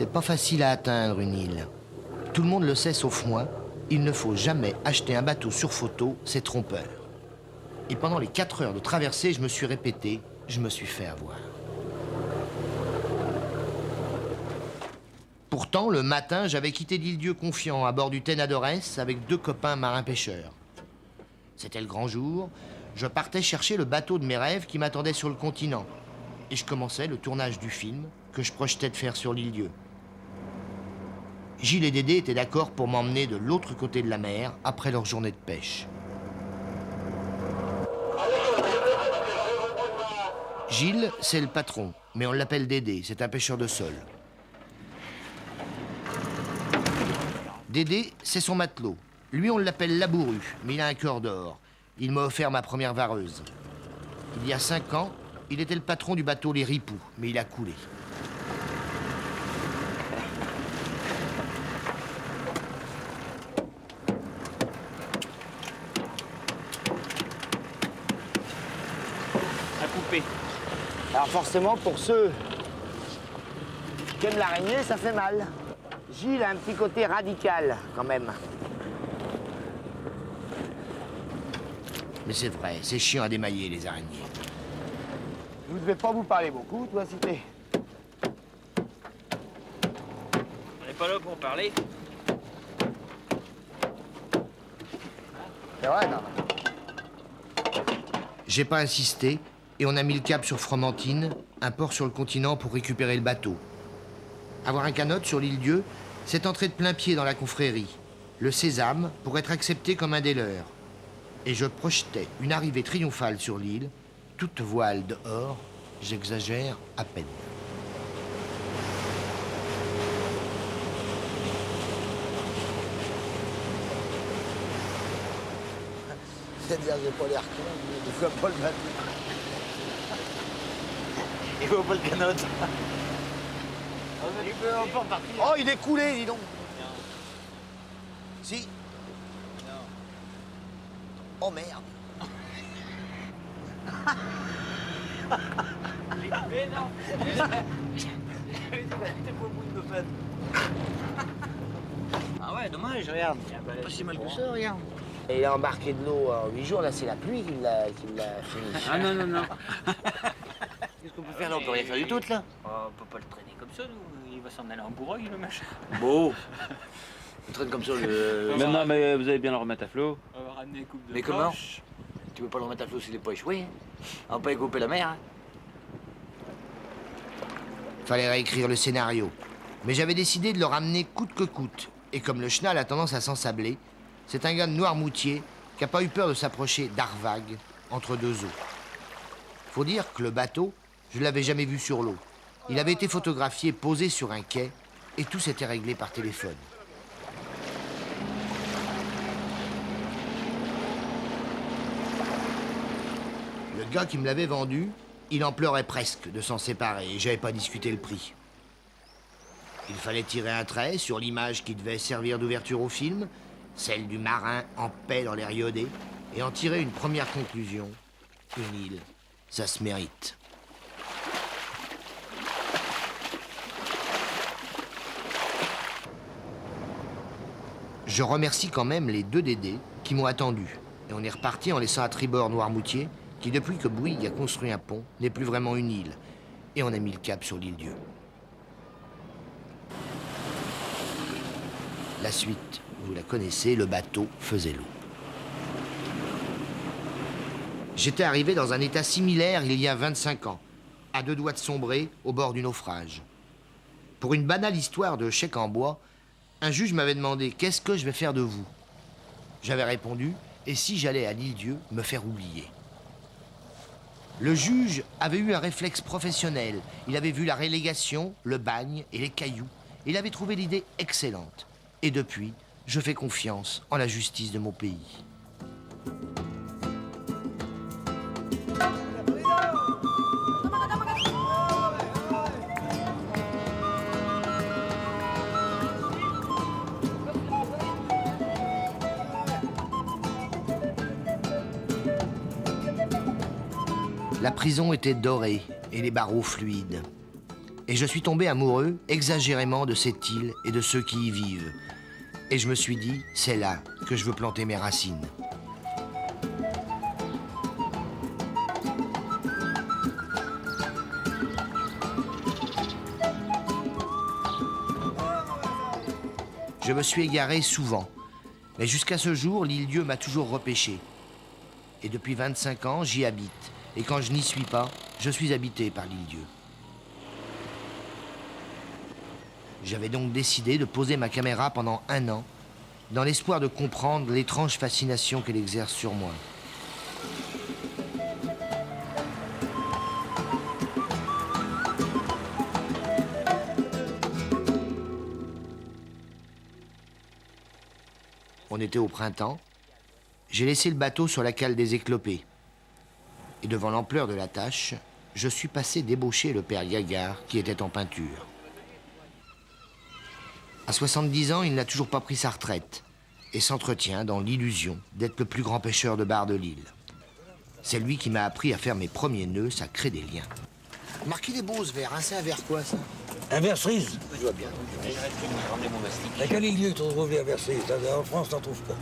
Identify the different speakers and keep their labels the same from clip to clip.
Speaker 1: C'est pas facile à atteindre une île. Tout le monde le sait sauf moi, il ne faut jamais acheter un bateau sur photo, c'est trompeur. Et pendant les 4 heures de traversée, je me suis répété, je me suis fait avoir. Pourtant, le matin, j'avais quitté l'île-Dieu confiant à bord du Tenadores avec 2 copains marins-pêcheurs. C'était le grand jour, je partais chercher le bateau de mes rêves qui m'attendait sur le continent. Et je commençais le tournage du film que je projetais de faire sur l'île-Dieu. Gilles et Dédé étaient d'accord pour m'emmener de l'autre côté de la mer après leur journée de pêche. Gilles, c'est le patron, mais on l'appelle Dédé, c'est un pêcheur de sol. Dédé, c'est son matelot. Lui, on l'appelle Labouru, mais il a un cœur d'or. Il m'a offert ma première vareuse. Il y a 5 ans, il était le patron du bateau Les Ripoux, mais il a coulé.
Speaker 2: À couper.
Speaker 3: Alors forcément, pour ceux qui aiment l'araignée, ça fait mal. Gilles a un petit côté radical, quand même.
Speaker 1: Mais c'est vrai, c'est chiant à démailler, les araignées.
Speaker 3: Vous ne devez pas vous parler beaucoup, toi, Cité.
Speaker 2: On n'est pas là pour parler.
Speaker 3: C'est vrai, non?
Speaker 1: J'ai pas insisté, et on a mis le cap sur Fromentine, un port sur le continent pour récupérer le bateau. Avoir un canot sur l'île-Dieu, c'est entrer de plein pied dans la confrérie, le sésame, pour être accepté comme un des leurs. Et je projetais une arrivée triomphale sur l'île, toute voile dehors, j'exagère à peine.
Speaker 3: C'est-à-dire, j'ai pas l'air con, mais je vois pas le bateau.
Speaker 2: Il faut pas le canot. Il peut encore partir.
Speaker 3: Oh, il est coulé, dis donc. Si. Oh, merde.
Speaker 2: Mais non. T'es pas au bout de nos pattes. Ah ouais, dommage, regarde. Pas si mal que ça, regarde.
Speaker 3: Et il a embarqué de l'eau en 8 jours, là, c'est la pluie qui l'a fini.
Speaker 2: Ah non, non, non. Qu'est-ce qu'on peut faire là? On peut rien faire du tout, là. Oh, on peut pas le traîner comme ça, nous. Il va s'en aller en bourreille, le machin.
Speaker 4: Bon. On traîne comme ça le...
Speaker 5: Mais non, mais vous allez bien le remettre à flot.
Speaker 2: On va ramener une coupe de
Speaker 4: Mais
Speaker 2: poche.
Speaker 4: comment? Tu veux pas le remettre à flot s'il n'est pas échoué, hein? On va pas couper la mer, hein?
Speaker 1: Fallait réécrire le scénario. Mais j'avais décidé de le ramener coûte que coûte. Et comme le chenal a tendance à s'ensabler, c'est un gars de Noirmoutier qui n'a pas eu peur de s'approcher d'Arvague, entre 2 eaux. Faut dire que le bateau, je ne l'avais jamais vu sur l'eau. Il avait été photographié posé sur un quai et tout s'était réglé par téléphone. Le gars qui me l'avait vendu, il en pleurait presque de s'en séparer et j'avais pas discuté le prix. Il fallait tirer un trait sur l'image qui devait servir d'ouverture au film, celle du marin en paix dans l'air iodé, et en tirer une première conclusion. Une île, ça se mérite. Je remercie quand même les 2 Dédés qui m'ont attendu. Et on est reparti en laissant à tribord Noirmoutier, qui depuis que Bouygues a construit un pont, n'est plus vraiment une île. Et on a mis le cap sur l'île-Dieu. La suite, vous la connaissez, le bateau faisait l'eau. J'étais arrivé dans un état similaire il y a 25 ans, à 2 doigts de sombrer au bord du naufrage. Pour une banale histoire de chèque en bois, un juge m'avait demandé « Qu'est-ce que je vais faire de vous ?» J'avais répondu « Et si j'allais à l'île-Dieu me faire oublier ?» Le juge avait eu un réflexe professionnel. Il avait vu la relégation, le bagne et les cailloux. Il avait trouvé l'idée excellente. Et depuis, je fais confiance en la justice de mon pays. La prison était dorée et les barreaux fluides. Et je suis tombé amoureux exagérément de cette île et de ceux qui y vivent. Et je me suis dit, c'est là que je veux planter mes racines. Je me suis égaré souvent, mais jusqu'à ce jour, l'île-dieu m'a toujours repêché. Et depuis 25 ans, j'y habite. Et quand je n'y suis pas, je suis habité par l'île-dieu. J'avais donc décidé de poser ma caméra pendant 1 an, dans l'espoir de comprendre l'étrange fascination qu'elle exerce sur moi. On était au printemps. J'ai laissé le bateau sur la cale des Éclopés. Et devant l'ampleur de la tâche, je suis passé débaucher le père Gagard, qui était en peinture. À 70 ans, il n'a toujours pas pris sa retraite et s'entretient dans l'illusion d'être le plus grand pêcheur de bar de l'île. C'est lui qui m'a appris à faire mes premiers nœuds, ça crée des liens. Marquez les beaux ce verre, hein, c'est un verre quoi ça?
Speaker 6: Un verre cerise.
Speaker 1: Je vois bien.
Speaker 6: À quel lieu tu trouves un verre cerise? En France, t'en trouves pas.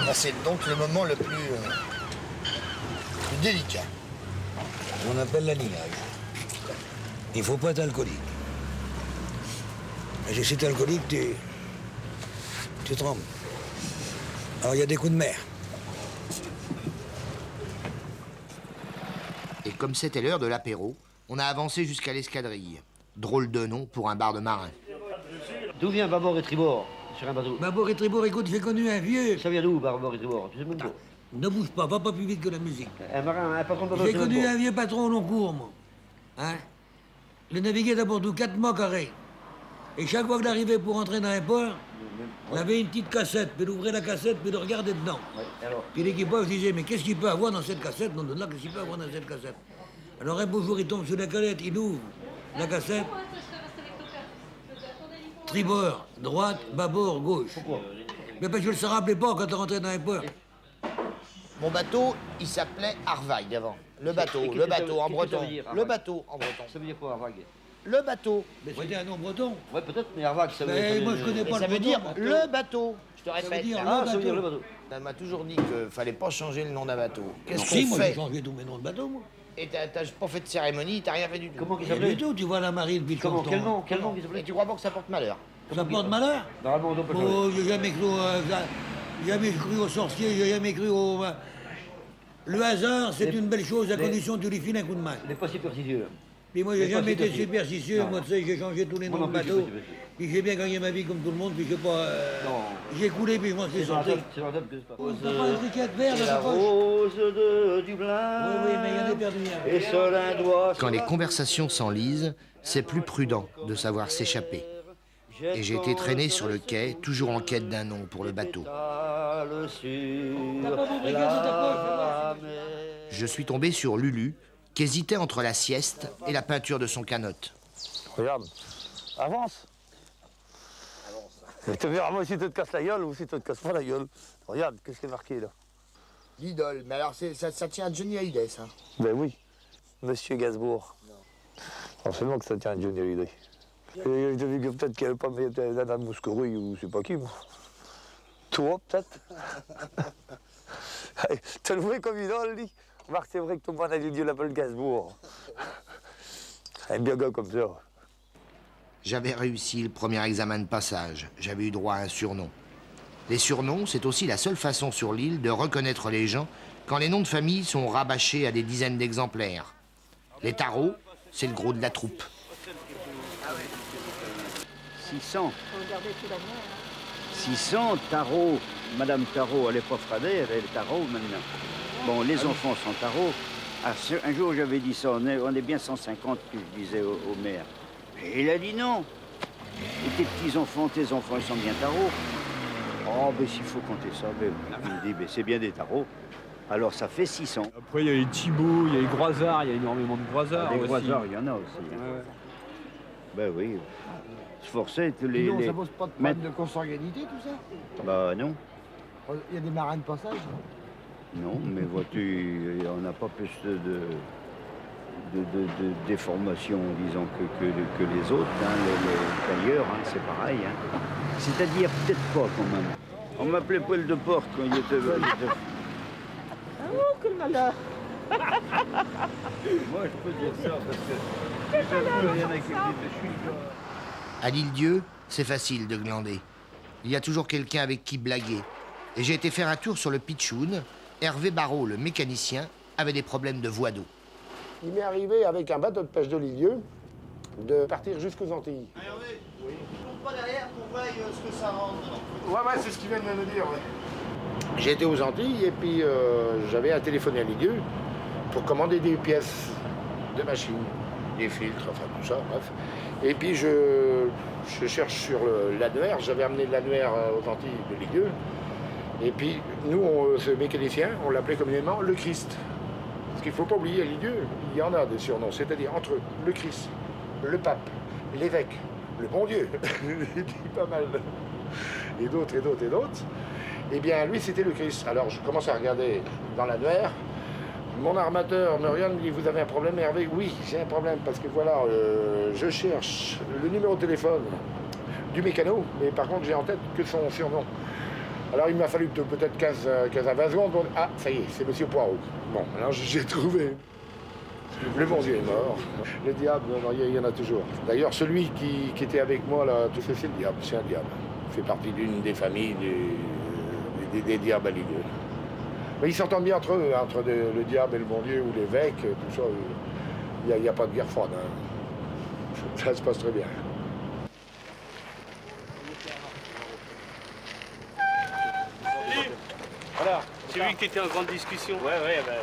Speaker 1: Ah, c'est donc le moment le plus délicat.
Speaker 6: On appelle l'aniage. Il faut pas être alcoolique. Et si t'es alcoolique, tu trembles. Alors il y a des coups de mer.
Speaker 1: Et comme c'était l'heure de l'apéro, on a avancé jusqu'à l'escadrille. Drôle de nom pour un bar de marin.
Speaker 7: D'où vient bâbord et tribord sur un bateau?
Speaker 6: Bâbord et tribord, écoute, j'ai connu un vieux.
Speaker 7: Ça vient d'où, bâbord et tribord? Tu sais même pas.
Speaker 6: Ne bouge pas, va pas plus vite que la musique.
Speaker 7: Un marin, un patron de bateau.
Speaker 6: J'ai connu un vieux patron au long cours, moi. Hein? Le naviguait d'abord tout 4 mois carrés. Et chaque fois qu'il arrivait pour entrer dans un port, il avait une petite cassette. Puis il ouvrait la cassette, puis il regardait dedans.
Speaker 7: Ouais, alors.
Speaker 6: Puis l'équipage disait, mais qu'est-ce qu'il peut avoir dans cette cassette? Non, là, qu'est-ce qu'il peut avoir dans cette cassette? Alors un beau jour, il tombe sur la calette, il ouvre la cassette. Tribord, droite, bâbord, gauche.
Speaker 7: Pourquoi?
Speaker 6: Mais parce que je ne se rappelais pas quand on rentrait dans un port.
Speaker 1: Mon bateau, il s'appelait Arvaille avant. Le bateau en
Speaker 7: qu'est-ce que ça
Speaker 1: breton.
Speaker 7: veut dire,
Speaker 1: Le
Speaker 7: Arvaille?
Speaker 1: bateau en breton.
Speaker 7: Ça veut dire quoi, Arvague?
Speaker 1: Le bateau.
Speaker 6: Mais c'était un nom breton.
Speaker 7: Ouais, peut-être, mais Arvague, ça veut
Speaker 6: Mais
Speaker 7: dire.
Speaker 6: moi, je connais
Speaker 1: Et
Speaker 6: pas
Speaker 1: ça
Speaker 6: le
Speaker 1: veut
Speaker 6: breton.
Speaker 1: dire
Speaker 6: moi.
Speaker 1: le bateau. Je te
Speaker 6: Ça veut
Speaker 1: répète.
Speaker 6: dire
Speaker 7: Ah,
Speaker 6: le
Speaker 7: ça veut dire le
Speaker 6: bateau.
Speaker 7: bateau.
Speaker 1: Elle m'a toujours dit qu'il fallait pas changer le nom d'un bateau. Qu'est-ce
Speaker 6: Si,
Speaker 1: qu'on
Speaker 6: moi,
Speaker 1: fait?
Speaker 6: j'ai changé tous mes noms de bateau, moi.
Speaker 1: Et t'as pas fait de cérémonie, t'as rien fait du tout.
Speaker 7: Comment qu'il
Speaker 6: Rien
Speaker 7: s'appelait?
Speaker 6: du tout, tu vois la marine depuis
Speaker 7: Comment?
Speaker 6: longtemps.
Speaker 7: Quel nom qu'il
Speaker 1: Et
Speaker 7: s'appelait?
Speaker 1: tu crois pas que ça porte malheur?
Speaker 6: Ça porte malheur?
Speaker 7: Normalement, on peut le changer.
Speaker 6: Oh, j'ai jamais cru aux sorciers, j'ai jamais cru au... Le hasard, c'est
Speaker 7: Les-
Speaker 6: une belle chose à
Speaker 7: les-
Speaker 6: condition que tu lui files un coup de main.
Speaker 7: Il n'est pas superstitieux.
Speaker 6: Puis moi, j'ai
Speaker 7: Les pas
Speaker 6: jamais été
Speaker 7: superstitieux.
Speaker 6: superstitieux.
Speaker 7: Non.
Speaker 6: Moi, tu sais, j'ai changé tous les
Speaker 7: Moi
Speaker 6: noms
Speaker 7: non
Speaker 6: de
Speaker 7: plus,
Speaker 6: bateaux.
Speaker 7: je suis pas superstitieux.
Speaker 6: Puis j'ai bien gagné ma vie comme tout le monde, puis je sais pas...
Speaker 7: Non.
Speaker 6: J'ai coulé, puis je m'en suis
Speaker 7: C'est dans la
Speaker 6: sorti.
Speaker 7: table, c'est dans la table que ça se passe.
Speaker 6: T'as pas l'étiquette verte dans
Speaker 7: La
Speaker 6: ta poche?
Speaker 7: rose de Dublin.
Speaker 6: Oui, oui, mais il y en a perdu un.
Speaker 7: Et seul un doigt.
Speaker 1: Quand les conversations s'enlisent, c'est plus prudent de savoir s'échapper. Et j'ai été traîné sur le quai, toujours en quête d'un nom pour le bateau.
Speaker 6: T'as pas mon briquet dans ta poche, fais voir.
Speaker 1: Je suis tombé sur Lulu, qui hésitait entre la sieste et la peinture de son canotte.
Speaker 8: Regarde, avance. Tu verras moi si tu te casses la gueule ou si tu te casses pas la gueule. Regarde, qu'est-ce qui est marqué là?
Speaker 1: L'idole, mais alors ça tient à Johnny Hallyday, ça.
Speaker 8: Ben oui, Monsieur Gainsbourg. Forcément que ça tient à Johnny Hallyday. Et j'ai vu que peut-être qu'elle pas mis Madame Mouscourouille ou je sais pas qui, moi. Toi, peut-être. Tu le vois comme idole, lui? Remarque, c'est vrai que ton bon Dieu l'appelle Gainsbourg. Un bien gars comme ça.
Speaker 1: J'avais réussi le premier examen de passage. J'avais eu droit à un surnom. Les surnoms, c'est aussi la seule façon sur l'île de reconnaître les gens quand les noms de famille sont rabâchés à des dizaines d'exemplaires. Les tarots, c'est le gros de la troupe.
Speaker 2: 600. 600 tarots. Madame Tarot, elle n'est pas Fradet, elle est Tarot maintenant. Bon, les enfants sont Tarot. Ah, un jour, j'avais dit ça, on est bien 150, que je disais au maire. Et il a dit non. Et tes petits-enfants, tes enfants, ils sont bien Tarot. Oh, ben s'il faut compter ça, ben, il me dit, ben, c'est bien des tarots. Alors ça fait 600.
Speaker 5: Après, il y a les Thibaut, il y a les Groisards, il y a énormément de Groisards.
Speaker 2: Des
Speaker 5: aussi.
Speaker 2: Groisards, il y en a aussi. hein.
Speaker 5: Ouais, ouais.
Speaker 2: Ben oui. Se forcer, tous les.
Speaker 3: Non,
Speaker 2: les-
Speaker 3: ça pose pas de problème de consanguinité, tout ça?
Speaker 2: Bah non.
Speaker 3: Il y a des marins de passage?
Speaker 2: Non, mais vois-tu, on n'a pas plus de déformation, disons, que les autres, hein, les tailleurs, hein, c'est pareil. Hein. C'est-à-dire peut-être pas quand même. On m'appelait poil de porc quand il était...
Speaker 9: Oh, quel malheur!
Speaker 2: Moi, je peux dire ça parce que il y en a qui me disent je suis pas.
Speaker 1: À l'île-Dieu, c'est facile de glander. Il y a toujours quelqu'un avec qui blaguer. Et j'ai été faire un tour sur le Pitchoun. Hervé Barrault, le mécanicien, avait des problèmes de voie d'eau.
Speaker 10: Il m'est arrivé avec un bateau de pêche de l'île-Dieu de partir jusqu'aux Antilles.
Speaker 11: Hervé, oui. Tu montes pas derrière pour voir ce que ça rend.
Speaker 10: Ouais, c'est ce qu'il vient de me dire, ouais. J'ai été aux Antilles et puis j'avais à téléphoner à l'île-Dieu pour commander des pièces de machines, des filtres, enfin tout ça, bref. Et puis je cherche sur l'annuaire, j'avais amené l'annuaire aux Antilles de l'île-Dieu. Et puis nous, ce mécanicien, on l'appelait communément le Christ. Parce qu'il ne faut pas oublier à l'île-Dieu, il y en a des surnoms, c'est-à-dire entre le Christ, le pape, l'évêque, le bon Dieu, il dit pas mal, et d'autres, et d'autres, et d'autres. Eh bien, lui, c'était le Christ. Alors, je commence à regarder dans l'annuaire. Mon armateur me regarde, me dit, vous avez un problème, Hervé? Oui, j'ai un problème, parce que voilà, je cherche le numéro de téléphone du mécano, mais par contre, j'ai en tête que son surnom. Alors, il m'a fallu peut-être 15 à 20 secondes pour... Ah, ça y est, c'est Monsieur Poirot. Bon, alors j'ai trouvé. Le bon Dieu est mort. Le diable, il y en a toujours. D'ailleurs, celui qui était avec moi, là, tout ça, c'est le diable. C'est un diable. Il fait partie d'une des familles des diables à l'île. Mais ils s'entendent bien entre eux, entre le diable et le bon Dieu, ou l'évêque, tout ça. Il n'y a pas de guerre froide. Hein. Ça se passe très bien.
Speaker 12: Voilà, j'ai vu que tu étais en grande discussion. Ouais, ben,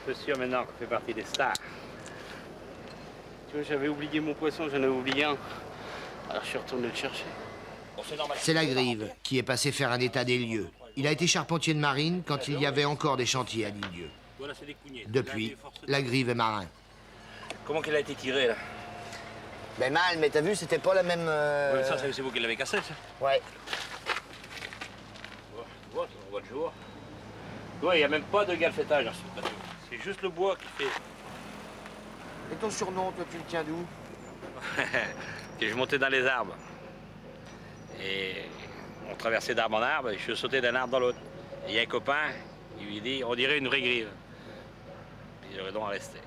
Speaker 12: je suis sûr maintenant qu'on fait partie des stars. Tu vois, j'avais oublié mon poisson, j'en avais oublié un. Alors je suis retourné le chercher.
Speaker 1: C'est la Grive qui est passé faire un état des lieux. Il a été charpentier de marine quand il y avait encore des chantiers à l'île-Dieu. Depuis, la Grive est marin.
Speaker 4: Comment qu'elle a été tirée, là?
Speaker 3: Ben mal, mais t'as vu, c'était pas la même...
Speaker 4: Ouais, ça, c'est vous qui l'avez cassé, ça?
Speaker 3: Ouais.
Speaker 4: Tu vois, on voit le jour. Tu vois, il n'y a même pas de galfêtage dans ce bateau. C'est juste le bois qui fait...
Speaker 3: Et ton surnom, toi, tu le tiens d'où?
Speaker 4: Que je montais dans les arbres. Et on traversait d'arbre en arbre et je sautais d'un arbre dans l'autre. Et il y a un copain, il lui dit, on dirait une vraie grive. Puis j'aurais donc à rester.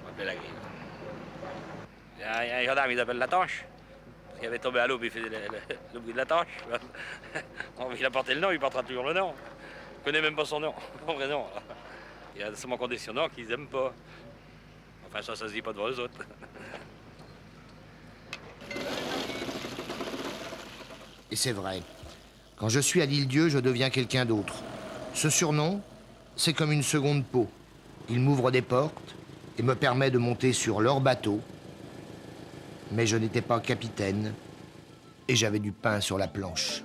Speaker 4: On m'appelait la grive. Il y a un gendarme, il s'appelle la tanche. Parce qu'il avait tombé à l'eau, puis il faisait le bruit de la tanche. Il a porté le nom, il portera toujours le nom. Il connaît même pas son nom, son vrai nom. Il y a seulement qu'on des surnoms qu'ils n'aiment pas. Enfin, ça se dit pas devant eux autres.
Speaker 1: Et c'est vrai. Quand je suis à l'île-Dieu, je deviens quelqu'un d'autre. Ce surnom, c'est comme une seconde peau. Il m'ouvre des portes et me permet de monter sur leur bateau. Mais je n'étais pas capitaine et j'avais du pain sur la planche.